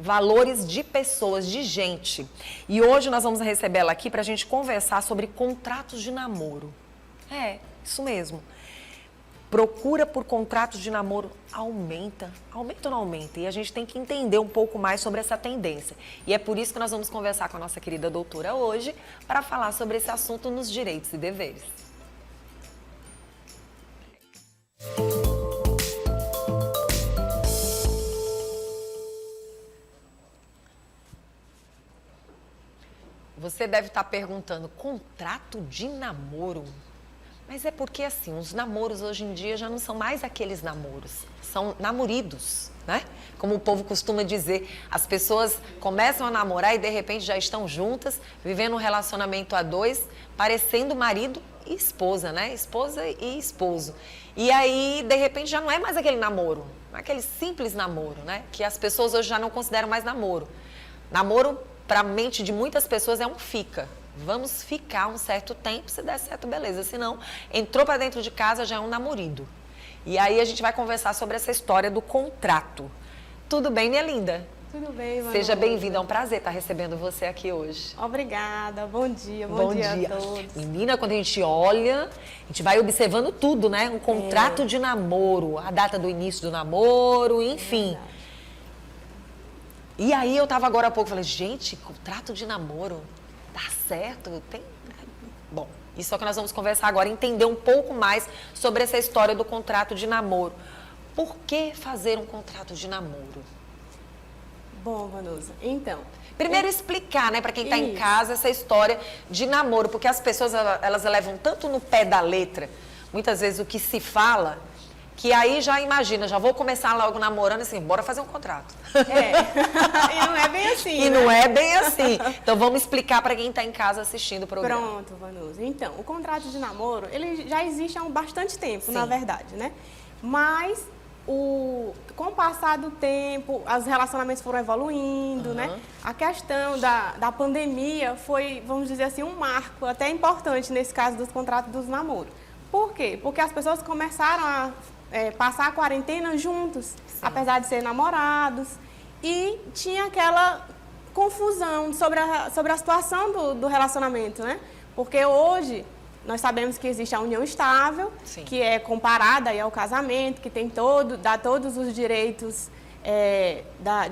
valores de pessoas, de gente. E hoje nós vamos receber ela aqui para a gente conversar sobre contratos de namoro. É, isso mesmo. Procura por contratos de namoro aumenta ou não aumenta? E a gente tem que entender um pouco mais sobre essa tendência. E é por isso que nós vamos conversar com a nossa querida doutora hoje para falar sobre esse assunto nos direitos e deveres. Você deve estar perguntando, contrato de namoro? Mas é porque, assim, os namoros hoje em dia já não são mais aqueles namoros, são namoridos, né? Como o povo costuma dizer, as pessoas começam a namorar e, de repente, já estão juntas, vivendo um relacionamento a dois, parecendo marido e esposa, né? Esposa e esposo. E aí, de repente, já não é mais aquele namoro, não é aquele simples namoro, né? Que as pessoas hoje já não consideram mais namoro. Namoro, para a mente de muitas pessoas, é um fica. Vamos ficar um certo tempo, se der certo, beleza. Se não, entrou para dentro de casa, já é um namorido. E aí a gente vai conversar sobre essa história do contrato. Tudo bem, minha linda? Tudo bem, Manu. Seja bem-vinda, é um prazer estar recebendo você aqui hoje. Obrigada, bom dia a todos. Menina, quando a gente olha, a gente vai observando tudo, né? Um contrato de namoro, a data do início do namoro, enfim. E aí eu tava agora há pouco, falei, gente, contrato de namoro, dá certo? Tem... Bom, isso é o que nós vamos conversar agora, entender um pouco mais sobre essa história do contrato de namoro. Por que fazer um contrato de namoro? Bom, Vanusa, então... Primeiro explicar, né, para quem está em casa, essa história de namoro, porque as pessoas, elas levam tanto no pé da letra, muitas vezes o que se fala, que aí já imagina, já vou começar logo namorando, assim, bora fazer um contrato. E não é bem assim, E não é bem assim. Então vamos explicar para quem está em casa assistindo o programa. Pronto, Vanusa. Então, o contrato de namoro, ele já existe há bastante tempo, Sim. na verdade, né? Mas... com o passar do tempo, os relacionamentos foram evoluindo, né? A questão da pandemia foi, vamos dizer assim, um marco até importante nesse caso dos contratos dos namoros. Por quê? Porque as pessoas começaram a passar a quarentena juntos, sim, apesar de serem namorados, e tinha aquela confusão sobre a situação do relacionamento, né? Porque hoje... nós sabemos que existe a união estável, sim, que é comparada aí ao casamento, que tem dá todos os direitos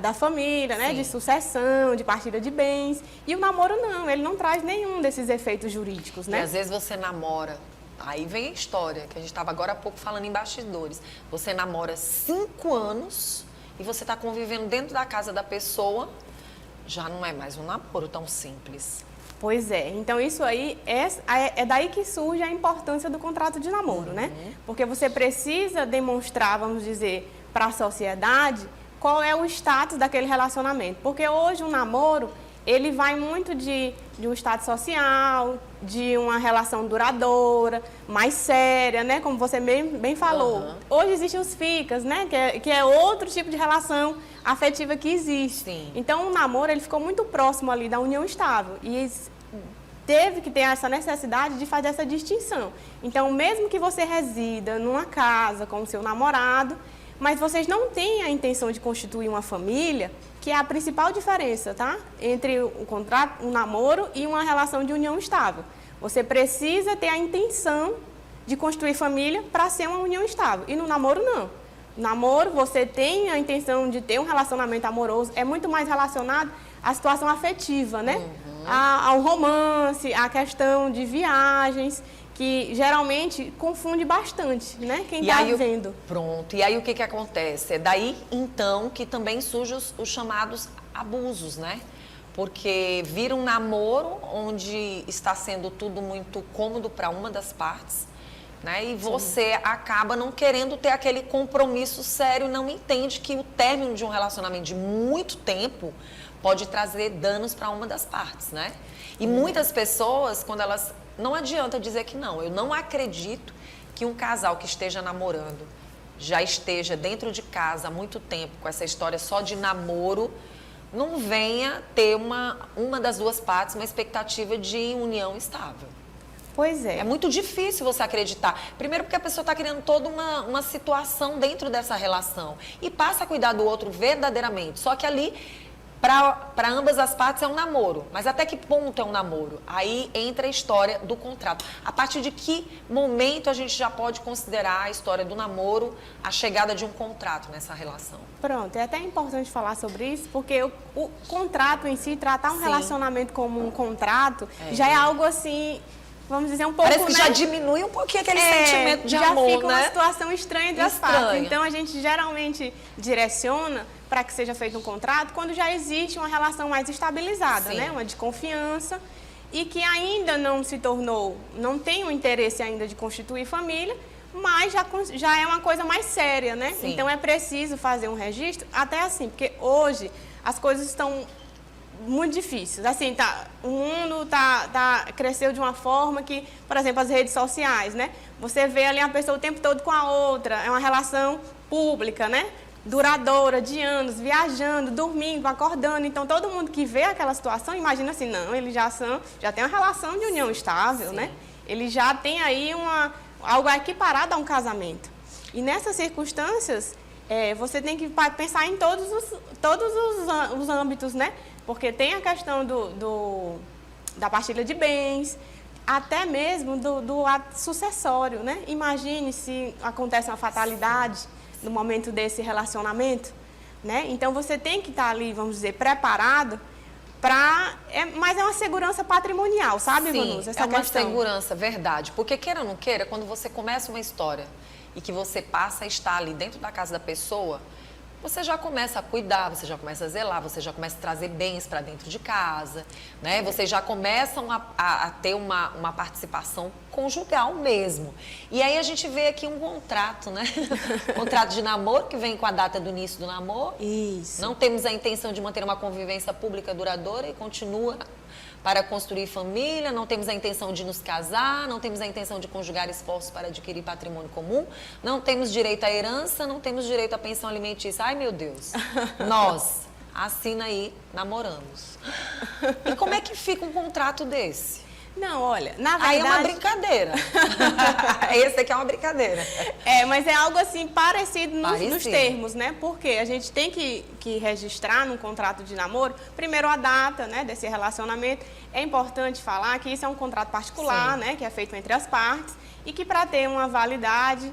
da família, né? De sucessão, de partilha de bens. E o namoro não, ele não traz nenhum desses efeitos jurídicos, né? E às vezes você namora, aí vem a história, que a gente estava agora há pouco falando em bastidores. Você namora 5 anos e você está convivendo dentro da casa da pessoa, já não é mais um namoro tão simples. Pois é, então isso aí é daí que surge a importância do contrato de namoro, né? Porque você precisa demonstrar, vamos dizer, para a sociedade qual é o status daquele relacionamento. Porque hoje um namoro, ele vai muito de um status social, de uma relação duradoura, mais séria, né? Como você bem falou. Hoje existem os ficas, né? Que é outro tipo de relação afetiva que existe. Sim. Então o namoro, ele ficou muito próximo ali da união estável e teve que ter essa necessidade de fazer essa distinção. Então, mesmo que você resida numa casa com o seu namorado, mas vocês não têm a intenção de constituir uma família, que é a principal diferença, tá? Entre o contrato, um namoro e uma relação de união estável. Você precisa ter a intenção de construir família para ser uma união estável. E no namoro, não. No namoro, você tem a intenção de ter um relacionamento amoroso, é muito mais relacionado à situação afetiva, né? Ao romance, à questão de viagens, que geralmente confunde bastante, né? Quem está vendo. Pronto. E aí o que acontece? É daí, então, que também surgem os chamados abusos, né? Porque vira um namoro onde está sendo tudo muito cômodo para uma das partes, né? E você acaba não querendo ter aquele compromisso sério, não entende que o término de um relacionamento de muito tempo pode trazer danos para uma das partes, né? E muitas pessoas, quando elas... Não adianta dizer que não. Eu não acredito que um casal que esteja namorando, já esteja dentro de casa há muito tempo, com essa história só de namoro, não venha ter uma das duas partes uma expectativa de união estável. Pois é. É muito difícil você acreditar. Primeiro porque a pessoa está criando toda uma situação dentro dessa relação e passa a cuidar do outro verdadeiramente. Só que ali para ambas as partes é um namoro. Mas até que ponto é um namoro? Aí entra a história do contrato. A partir de que momento a gente já pode considerar a história do namoro a chegada de um contrato nessa relação? Pronto, é até importante falar sobre isso, porque o contrato em si, tratar um relacionamento como um contrato, já é algo assim, vamos dizer, um pouco, parece que já diminui um pouquinho aquele sentimento de já amor, fica uma situação estranha entre as partes. Então, a gente geralmente direciona para que seja feito um contrato quando já existe uma relação mais estabilizada, né? Uma de confiança, e que ainda não se tornou, não tem o interesse ainda de constituir família, mas já é uma coisa mais séria, né? Sim. Então, é preciso fazer um registro, até assim, porque hoje as coisas estão muito difíceis. Assim, o mundo cresceu de uma forma que, por exemplo, as redes sociais, né? Você vê ali uma pessoa o tempo todo com a outra, é uma relação pública, né? Duradoura, de anos, viajando, dormindo, acordando. Então, todo mundo que vê aquela situação, imagina assim, não, eles já tem uma relação de união estável, né? Ele já tem aí algo equiparado a um casamento. E nessas circunstâncias, você tem que pensar em todos os âmbitos, né? Porque tem a questão da partilha de bens, até mesmo do ato sucessório, né? Imagine se acontece uma fatalidade no momento desse relacionamento, né? Então, você tem que estar ali, vamos dizer, preparado mas é uma segurança patrimonial, sabe, Vanusa? Essa é uma segurança, verdade. Porque, queira ou não queira, quando você começa uma história e que você passa a estar ali dentro da casa da pessoa, você já começa a cuidar, você já começa a zelar, você já começa a trazer bens para dentro de casa, né? Vocês já começam a ter uma participação conjugal mesmo. E aí a gente vê aqui um contrato, né? Contrato de namoro, que vem com a data do início do namoro. Isso. Não temos a intenção de manter uma convivência pública duradoura e continua para construir família, não temos a intenção de nos casar, não temos a intenção de conjugar esforços para adquirir patrimônio comum, não temos direito à herança, não temos direito à pensão alimentícia. Ai, meu Deus, nós, assina aí, namoramos. E como é que fica um contrato desse? Não, olha, na verdade... Aí é uma brincadeira. Esse aqui é uma brincadeira. Mas é algo assim parecido nos termos, né? Porque a gente tem que registrar num contrato de namoro, primeiro a data, né, desse relacionamento. É importante falar que isso é um contrato particular, né, que é feito entre as partes e que para ter uma validade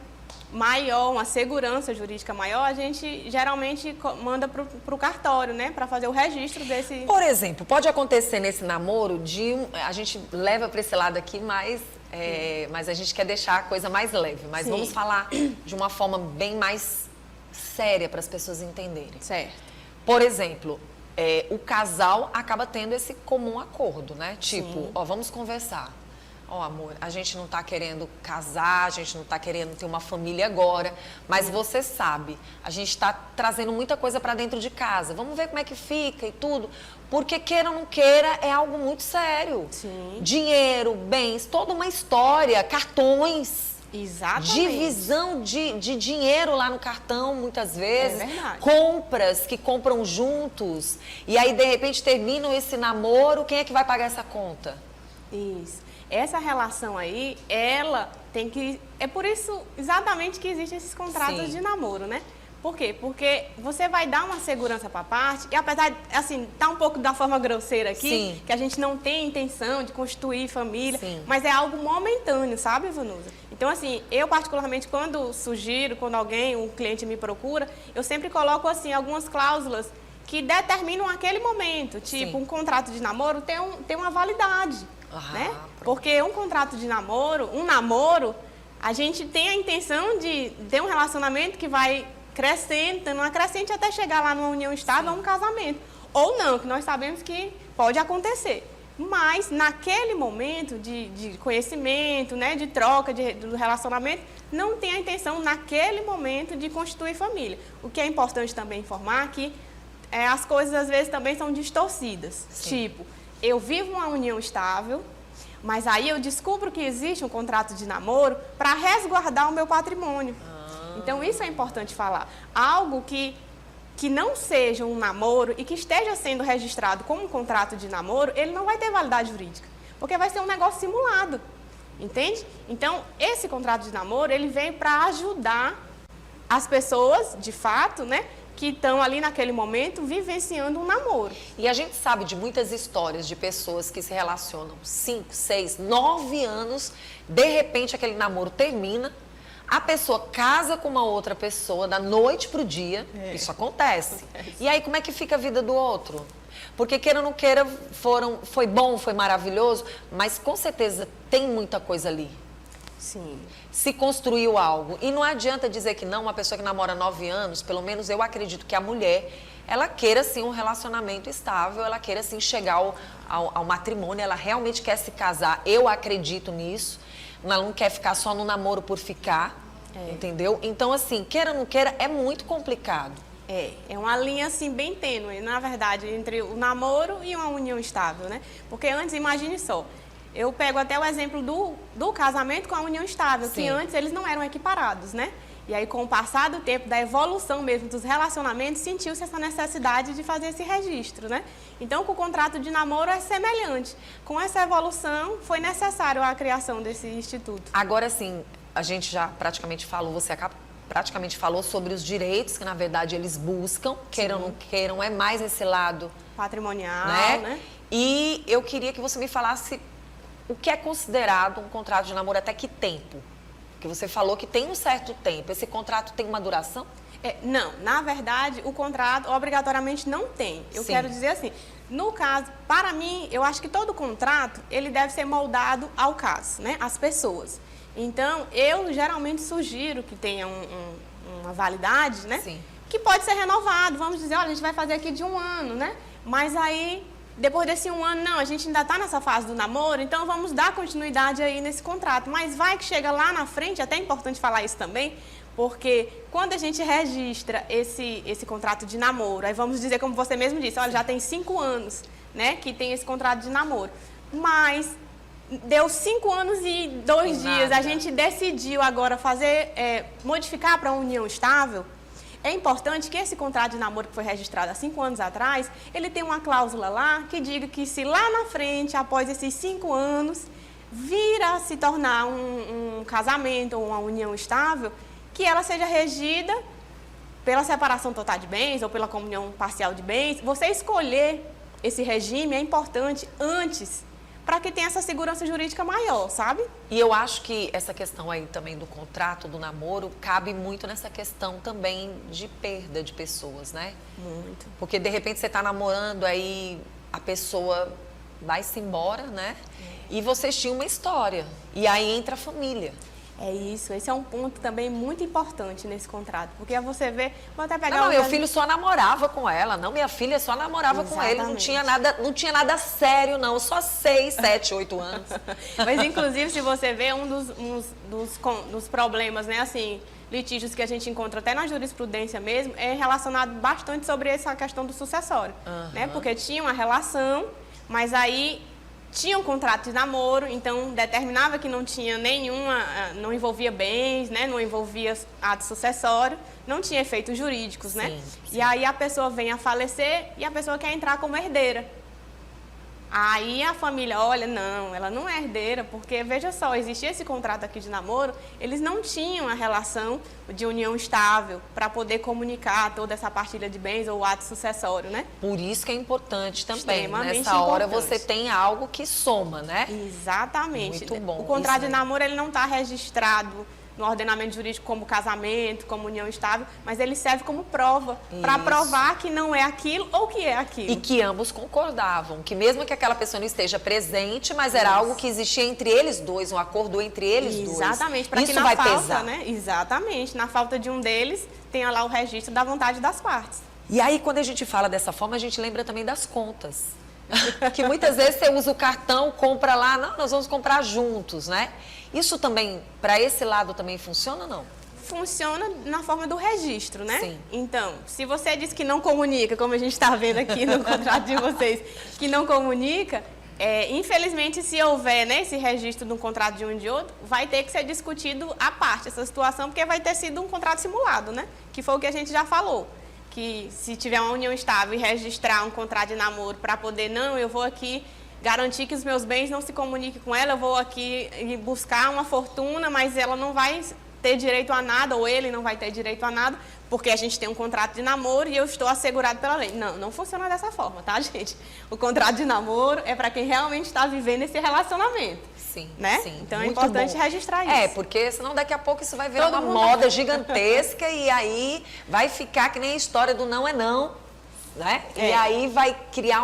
maior, uma segurança jurídica maior, a gente geralmente manda para o cartório, né, para fazer o registro desse... Por exemplo, pode acontecer nesse namoro a gente leva para esse lado aqui, mas a gente quer deixar a coisa mais leve. Mas vamos falar de uma forma bem mais séria para as pessoas entenderem. Certo. Por exemplo, o casal acaba tendo esse comum acordo, né? Tipo, vamos conversar. Amor, a gente não tá querendo casar, a gente não tá querendo ter uma família agora, mas você sabe, a gente tá trazendo muita coisa para dentro de casa. Vamos ver como é que fica e tudo. Porque, queira ou não queira, é algo muito sério. Sim. Dinheiro, bens, toda uma história, cartões. Exatamente. Divisão de dinheiro lá no cartão, muitas vezes. É verdade. Compras que compram juntos. E aí, de repente, terminam esse namoro. Quem é que vai pagar essa conta? Isso. Essa relação aí, ela tem que... É por isso exatamente que existem esses contratos de namoro, né? Por quê? Porque você vai dar uma segurança para a parte, e apesar de, assim, tá um pouco da forma grosseira aqui, que a gente não tem intenção de constituir família, mas é algo momentâneo, sabe, Vanusa? Então, assim, eu particularmente, quando sugiro, quando um cliente me procura, eu sempre coloco, assim, algumas cláusulas que determinam aquele momento. Tipo, um contrato de namoro tem uma validade, né? Porque um contrato de namoro, a gente tem a intenção de ter um relacionamento que vai crescendo, uma crescente até chegar lá numa união estável, a um casamento. Ou não, que nós sabemos que pode acontecer. Mas, naquele momento de conhecimento, né, de troca, do relacionamento, não tem a intenção, naquele momento, de constituir família. O que é importante também informar que as coisas, às vezes, também são distorcidas. Tipo, eu vivo uma união estável, mas aí eu descubro que existe um contrato de namoro para resguardar o meu patrimônio. Então, isso é importante falar. Algo que não seja um namoro e que esteja sendo registrado como um contrato de namoro, ele não vai ter validade jurídica, porque vai ser um negócio simulado, entende? Então, esse contrato de namoro, ele vem para ajudar as pessoas, de fato, né, que estão ali naquele momento vivenciando um namoro. E a gente sabe de muitas histórias de pessoas que se relacionam 5, 6, 9 anos, de repente aquele namoro termina, a pessoa casa com uma outra pessoa da noite para o dia, isso acontece. E aí como é que fica a vida do outro? Porque queira ou não queira, foi bom, foi maravilhoso, mas com certeza tem muita coisa ali. Sim. Se construiu algo. E não adianta dizer que não, uma pessoa que namora 9 anos, pelo menos eu acredito que a mulher, ela queira sim um relacionamento estável, ela queira sim chegar ao matrimônio, ela realmente quer se casar. Eu acredito nisso. Ela não quer ficar só no namoro por ficar, entendeu? Então, assim, queira ou não queira, é muito complicado. É uma linha assim bem tênue, na verdade, entre o namoro e uma união estável, né? Porque antes, imagine só, eu pego até o exemplo do casamento com a união estável, que antes eles não eram equiparados, né? E aí, com o passar do tempo, da evolução mesmo dos relacionamentos, sentiu-se essa necessidade de fazer esse registro, né? Então, com o contrato de namoro é semelhante. Com essa evolução, foi necessário a criação desse instituto. Agora, sim, a gente já praticamente falou, praticamente falou sobre os direitos que, na verdade, eles buscam, queiram ou não queiram, é mais esse lado patrimonial, né? E eu queria que você me falasse o que é considerado um contrato de namoro, até que tempo? Porque você falou que tem um certo tempo. Esse contrato tem uma duração? Não, na verdade, o contrato obrigatoriamente não tem. Eu quero dizer assim, no caso, para mim, eu acho que todo contrato, ele deve ser moldado ao caso, né? Às pessoas. Então, eu geralmente sugiro que tenha uma validade, né? Sim. Que pode ser renovado. Vamos dizer, olha, a gente vai fazer aqui de 1 ano, né? Mas aí, depois desse 1 ano, não, a gente ainda está nessa fase do namoro, então vamos dar continuidade aí nesse contrato. Mas vai que chega lá na frente, até é importante falar isso também, porque quando a gente registra esse contrato de namoro, aí vamos dizer, como você mesmo disse, olha, já tem 5 anos, né, que tem esse contrato de namoro. Mas deu 5 anos e 2 dias, a gente decidiu agora modificar para uma união estável. É importante que esse contrato de namoro que foi registrado há 5 anos atrás, ele tem uma cláusula lá que diga que se lá na frente, após esses 5 anos, vir a se tornar um casamento ou uma união estável, que ela seja regida pela separação total de bens ou pela comunhão parcial de bens. Você escolher esse regime é importante antes, para que tenha essa segurança jurídica maior, sabe? E eu acho que essa questão aí também do contrato, do namoro, cabe muito nessa questão também de perda de pessoas, né? Muito. Porque, de repente, você está namorando, aí a pessoa vai-se embora, né? E vocês tinham uma história. E aí entra a família. É isso, esse é um ponto também muito importante nesse contrato, porque você vê, vou até pegar... Não, meu filho só namorava com ela, não, minha filha só namorava com ele, não tinha nada sério não, só 6, 7, 8 anos. Mas inclusive, se você vê, um dos problemas, né, assim, litígios que a gente encontra até na jurisprudência mesmo, é relacionado bastante sobre essa questão do sucessório, né, porque tinha uma relação, mas aí... tinha um contrato de namoro, então determinava que não tinha não envolvia bens, né, não envolvia ato sucessório, não tinha efeitos jurídicos, né? Sim. E aí a pessoa vem a falecer e a pessoa quer entrar como herdeira. Aí a família, olha, não, ela não é herdeira, porque, veja só, existia esse contrato aqui de namoro, eles não tinham a relação de união estável para poder comunicar toda essa partilha de bens ou ato sucessório, né? Por isso que é importante também, nessa hora você tem algo que soma, né? Exatamente. Muito bom. O contrato de namoro, ele não está registrado no ordenamento jurídico como casamento, como união estável, mas ele serve como prova, para provar que não é aquilo ou que é aquilo. E que ambos concordavam, que mesmo que aquela pessoa não esteja presente, mas era algo que existia entre eles dois, um acordo entre eles dois. Exatamente, para que na falta, pesar. Né? Exatamente, na falta de um deles, tenha lá o registro da vontade das partes. E aí, quando a gente fala dessa forma, a gente lembra também das contas. Que muitas vezes você usa o cartão, compra lá, não, nós vamos comprar juntos, né? Isso também, para esse lado também funciona ou não? Funciona na forma do registro, né? Sim. Então, se você diz que não comunica, como a gente está vendo aqui no contrato de vocês, que não comunica, infelizmente, se houver, né, esse registro de um contrato de um e de outro, vai ter que ser discutido à parte essa situação, porque vai ter sido um contrato simulado, né? Que foi o que a gente já falou. Que se tiver uma união estável e registrar um contrato de namoro para poder, não, eu vou aqui garantir que os meus bens não se comuniquem com ela, eu vou aqui buscar uma fortuna, mas ela não vai ter direito a nada, ou ele não vai ter direito a nada, porque a gente tem um contrato de namoro e eu estou assegurado pela lei. Não, não funciona dessa forma, tá, gente? O contrato de namoro é para quem realmente está vivendo esse relacionamento. Sim, né? sim. Então é Muito importante bom. registrar isso. É, porque senão daqui a pouco isso vai virar Todo uma mundo moda gigantesca e aí vai ficar que nem a história do não é não, né? É. E aí vai criar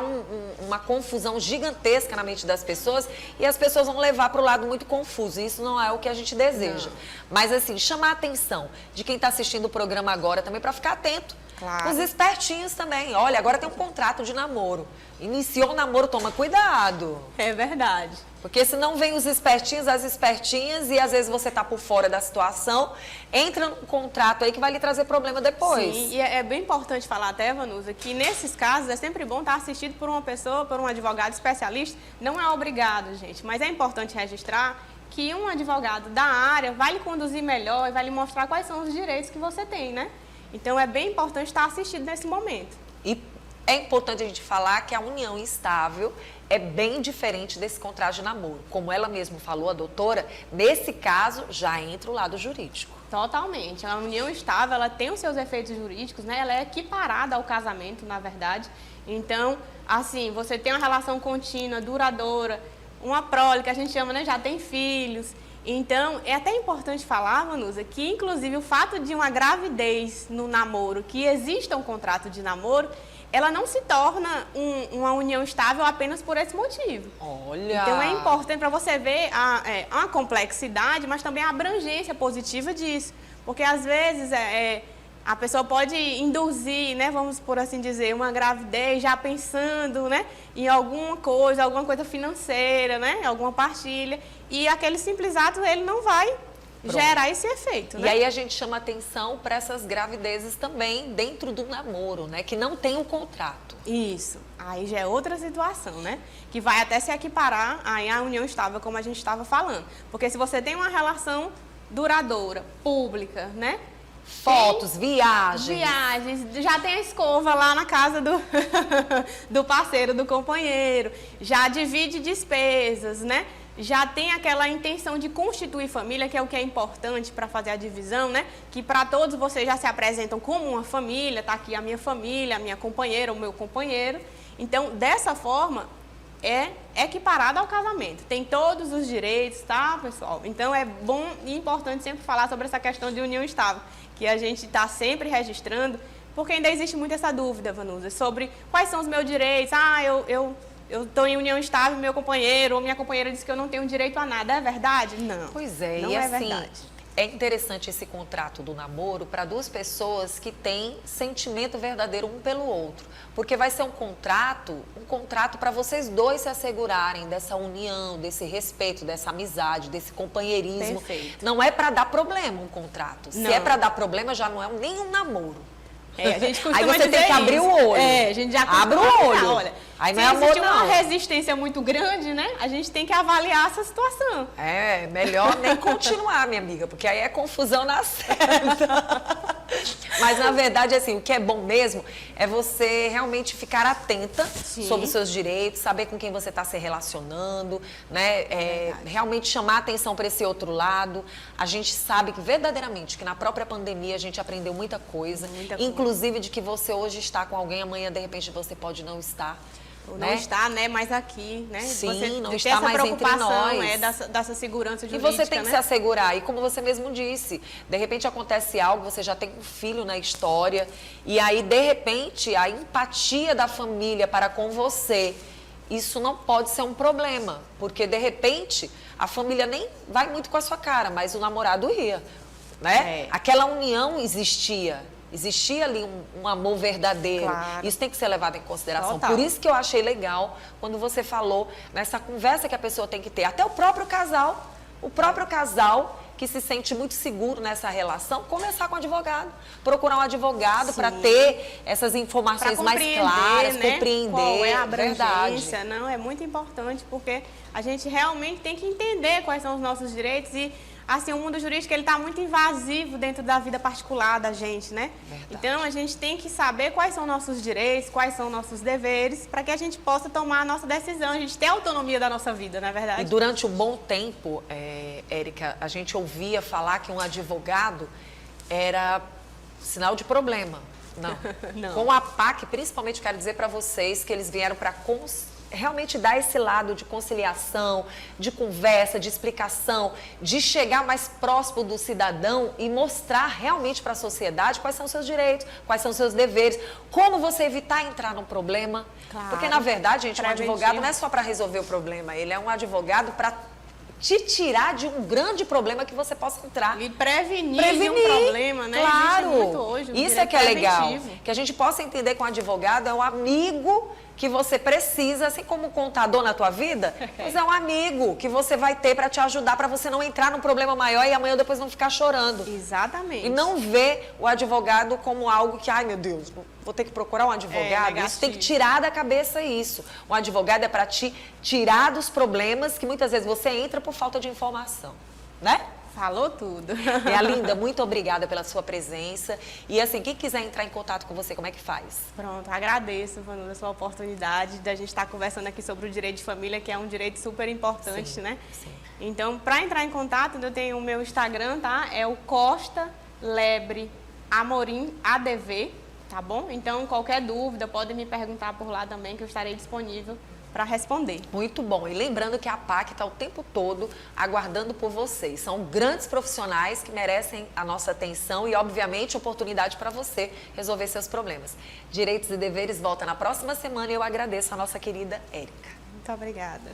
uma confusão gigantesca na mente das pessoas e as pessoas vão levar para o lado muito confuso. E isso não é o que a gente deseja. Não. Mas assim, chamar a atenção de quem está assistindo o programa agora também para ficar atento. Claro. Os espertinhos também. Olha, agora tem um contrato de namoro. Iniciou o namoro, toma cuidado. É verdade. Porque senão vem os espertinhos, as espertinhas, e às vezes você tá por fora da situação, entra num contrato aí que vai lhe trazer problema depois. Sim, e é bem importante falar até, Vanusa, que nesses casos é sempre bom estar assistido por uma pessoa, por um advogado especialista. Não é obrigado, gente, mas é importante registrar que um advogado da área vai lhe conduzir melhor e vai lhe mostrar quais são os direitos que você tem, né? Então é bem importante estar assistido nesse momento. E é importante a gente falar que a união estável é bem diferente desse contrato de namoro. Como ela mesma falou, a doutora, nesse caso já entra o lado jurídico. Totalmente. A união estável, ela tem os seus efeitos jurídicos, né? Ela é equiparada ao casamento, na verdade. Então, assim, você tem uma relação contínua, duradoura, uma prole, que a gente chama, né? Já tem filhos. Então, é até importante falar, Vanusa, que inclusive o fato de uma gravidez no namoro, que exista um contrato de namoro, ela não se torna uma união estável apenas por esse motivo. Olha! Então, é importante para você ver a complexidade, mas também a abrangência positiva disso. Porque, às vezes, a pessoa pode induzir, né, vamos por assim dizer, uma gravidez já pensando, né, em alguma coisa financeira, né, alguma partilha, e aquele simples ato, ele não vai gerar esse efeito, né? E aí a gente chama atenção para essas gravidezes também dentro do namoro, né, que não tem um contrato. Isso. Aí já é outra situação, né? Que vai até se equiparar aí à união estável, como a gente estava falando. Porque se você tem uma relação duradoura, pública, né? Fotos, viagens. Já tem a escova lá na casa do parceiro, do companheiro, já divide despesas, né? Já tem aquela intenção de constituir família, que é o que é importante para fazer a divisão, né? Que para todos vocês já se apresentam como uma família, tá aqui a minha companheira, o meu companheiro. Então, dessa forma, é equiparado ao casamento. Tem todos os direitos, tá, pessoal? Então, é bom e importante sempre falar sobre essa questão de união estável, que a gente está sempre registrando, porque ainda existe muito essa dúvida, Vanusa, sobre quais são os meus direitos. Eu estou em união estável, meu companheiro ou minha companheira disse que eu não tenho direito a nada. É verdade? Não. Pois é, não e é assim, verdade. é interessante esse contrato do namoro para duas pessoas que têm sentimento verdadeiro um pelo outro. Porque vai ser um contrato para vocês dois se assegurarem dessa união, desse respeito, dessa amizade, desse companheirismo. Perfeito. Não é para dar problema um contrato. Se Não. é para dar problema, já não é nem um namoro. A gente costuma Aí você dizer tem que abrir isso. o olho. A gente já abre o costuma olho. falar, olha, Aí não se é amor, existe uma não. resistência muito grande, né? A gente tem que avaliar essa situação. É, melhor nem continuar, minha amiga, porque aí é confusão na certa. Mas, na verdade, assim, o que é bom mesmo é você realmente ficar atenta Sim. sobre os seus direitos, saber com quem você está se relacionando, né? Realmente chamar atenção para esse outro lado. A gente sabe que, verdadeiramente, que na própria pandemia a gente aprendeu muita coisa. Inclusive de que você hoje está com alguém, amanhã, de repente, você pode não estar. Ou né? não está, né, mais aqui, né? Sim, você não ter está essa mais entre preocupação, nós. Dessa segurança E jurídica, você tem que né? se assegurar. E como você mesmo disse, de repente acontece algo, você já tem um filho na história, e aí, de repente, a empatia da família para com você, isso não pode ser um problema. Porque, de repente, a família nem vai muito com a sua cara, mas o namorado ia, né? Aquela união existia. Existia ali um amor verdadeiro. Claro. Isso tem que ser levado em consideração. Total. Por isso que eu achei legal quando você falou nessa conversa que a pessoa tem que ter. Até o próprio casal que se sente muito seguro nessa relação, conversar com o advogado. Procurar um advogado para ter essas informações mais claras, né? compreender. Qual é a abrangência, verdade. não, é muito importante, porque a gente realmente tem que entender quais são os nossos direitos e assim, o mundo jurídico ele está muito invasivo dentro da vida particular da gente, né? Verdade. Então, a gente tem que saber quais são nossos direitos, quais são nossos deveres, para que a gente possa tomar a nossa decisão, a gente ter autonomia da nossa vida, não é verdade? E durante um bom tempo, Érica, a gente ouvia falar que um advogado era sinal de problema. Não. Não. Com a PAC, principalmente, quero dizer para vocês que eles vieram para realmente dar esse lado de conciliação, de conversa, de explicação, de chegar mais próximo do cidadão e mostrar realmente para a sociedade quais são os seus direitos, quais são os seus deveres, como você evitar entrar num problema. Claro. Porque, na verdade, gente, um Preventivo. advogado não é só para resolver o problema, ele é um advogado para te tirar de um grande problema que você possa entrar. E prevenir de um problema, né? Claro. Existe muito hoje, Isso é que é legal. preventivo. Que a gente possa entender que um advogado é um amigo que você precisa, assim como um contador na tua vida, mas é um amigo que você vai ter para te ajudar, para você não entrar num problema maior e amanhã depois não ficar chorando. Exatamente. E não ver o advogado como algo que, ai meu Deus, vou ter que procurar um advogado. Isso tem que tirar da cabeça isso. Um advogado é para te tirar dos problemas que muitas vezes você entra por falta de informação, né? Falou tudo. Minha linda, muito obrigada pela sua presença. E assim, quem quiser entrar em contato com você, como é que faz? Pronto, agradeço, Vanusa, a sua oportunidade da gente estar conversando aqui sobre o direito de família, que é um direito super importante, Sim, né? sim. Então, para entrar em contato, eu tenho o meu Instagram, tá? É o Costa Lebre Amorim ADV, tá bom? Então, qualquer dúvida, pode me perguntar por lá também, que eu estarei disponível para responder. Muito bom. E lembrando que a PAC está o tempo todo aguardando por vocês. São grandes profissionais que merecem a nossa atenção e, obviamente, oportunidade para você resolver seus problemas. Direitos e Deveres volta na próxima semana e eu agradeço a nossa querida Érica. Muito obrigada.